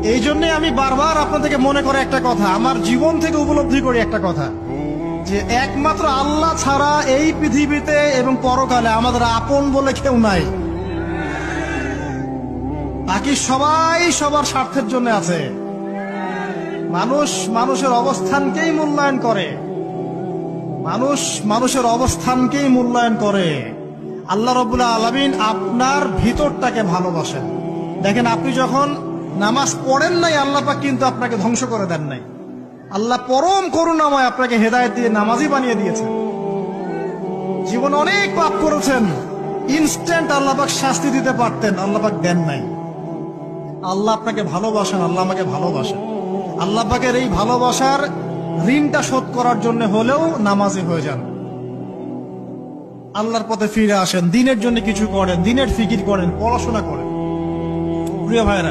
এই জন্য আমি বারবার আপনাদেরকে মনে করে একটা কথা, আমার জীবন থেকে উপলব্ধি করি একটা কথা, যে একমাত্র আল্লাহ ছাড়া এই পৃথিবীতে এবং পরকালে আমাদের আপন বলে কেউ নাই। বাকি সবাই সবার স্বার্থের জন্য আছে। মানুষ মানুষের অবস্থানকেই মূল্যায়ন করে, মানুষ মানুষের অবস্থানকেই মূল্যায়ন করে। আল্লাহ রাব্বুল আলামিন আপনার ভিতরটাকে ভালোবাসেন। দেখেন, আপনি যখন নামাজ পড়েন নাই, আল্লাহ পাক কিন্তু আপনাকে ধ্বংস করে দেন নাই। আল্লাহ পরম করুণাময় আপনাকে হেদায়েত দিয়ে নামাজি বানিয়ে দিয়েছেন। জীবন অনেক পাপ করেছেন, ইনস্ট্যান্ট আল্লাহ পাক শাস্তি দিতে পারতেন, আল্লাহ পাক দেন নাই। আল্লাহ আপনাকে ভালোবাসেন, আল্লাহ আমাকে ভালোবাসেন। আল্লাহ পাকের এই ভালোবাসার ঋণটা শোধ করার জন্য হলেও নামাজি হয়ে যান, আল্লাহর পথে ফিরে আসেন, দিনের জন্য কিছু করেন, দিনের ফিকির করেন, পড়াশোনা করেন। প্রিয় ভাইরা,